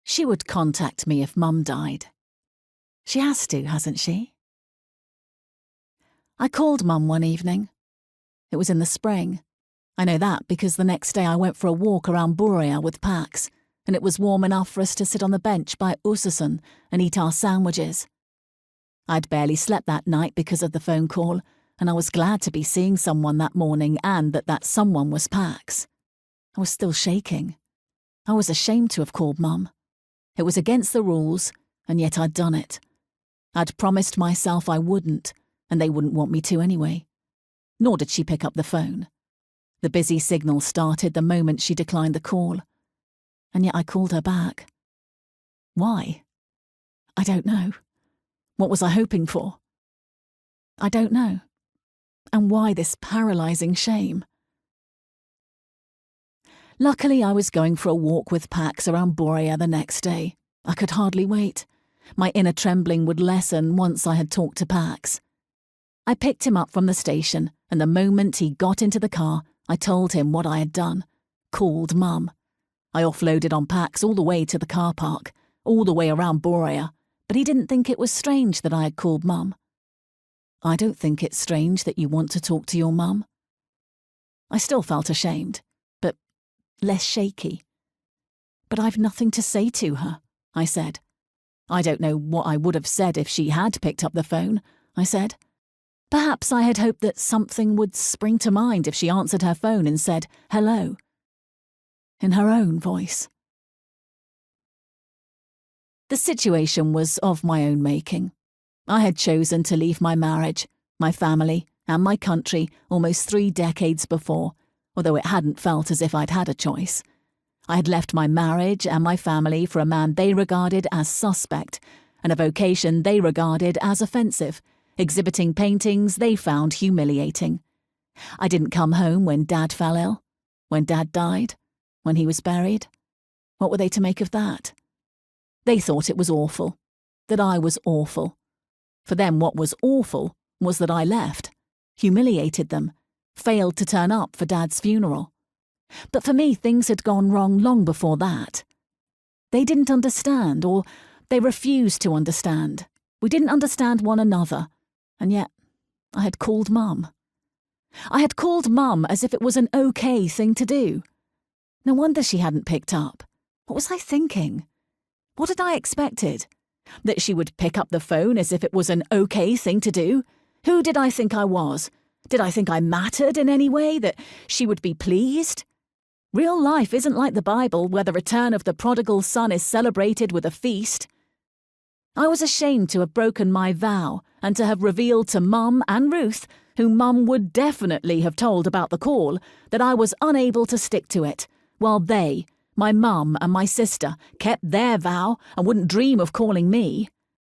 She would contact me if Mum died. She has to, hasn't she? I called Mum one evening. It was in the spring. I know that because the next day I went for a walk around Borea with Pax, and it was warm enough for us to sit on the bench by Oslo and eat our sandwiches. I'd barely slept that night because of the phone call, and I was glad to be seeing someone that morning and that someone was Pax. I was still shaking. I was ashamed to have called Mum. It was against the rules, and yet I'd done it. I'd promised myself I wouldn't, and they wouldn't want me to anyway. Nor did she pick up the phone. The busy signal started the moment she declined the call. And yet I called her back. Why? I don't know. What was I hoping for? I don't know. And why this paralysing shame? Luckily, I was going for a walk with Pax around Borea the next day. I could hardly wait. My inner trembling would lessen once I had talked to Pax. I picked him up from the station, and the moment he got into the car, I told him what I had done. Called Mum. I offloaded on Pax all the way to the car park, all the way around Borea, but he didn't think it was strange that I had called Mum. I don't think it's strange that you want to talk to your mum. I still felt ashamed, but less shaky. But I've nothing to say to her, I said. I don't know what I would have said if she had picked up the phone, I said. Perhaps I had hoped that something would spring to mind if she answered her phone and said, hello, in her own voice. The situation was of my own making. I had chosen to leave my marriage, my family, and my country almost 3 decades before, although it hadn't felt as if I'd had a choice. I had left my marriage and my family for a man they regarded as suspect, and a vocation they regarded as offensive, exhibiting paintings they found humiliating. I didn't come home when Dad fell ill, when Dad died, when he was buried. What were they to make of that? They thought it was awful, that I was awful. For them, what was awful was that I left, humiliated them, failed to turn up for Dad's funeral. But for me, things had gone wrong long before that. They didn't understand, or they refused to understand. We didn't understand one another, and yet I had called Mum. I had called Mum as if it was an okay thing to do. No wonder she hadn't picked up. What was I thinking? What had I expected? That she would pick up the phone as if it was an okay thing to do? Who did I think I was? Did I think I mattered in any way, that she would be pleased? Real life isn't like the Bible, where the return of the prodigal son is celebrated with a feast. I was ashamed to have broken my vow and to have revealed to Mum and Ruth, whom Mum would definitely have told about the call, that I was unable to stick to it, while they, my mum and my sister, kept their vow and wouldn't dream of calling me.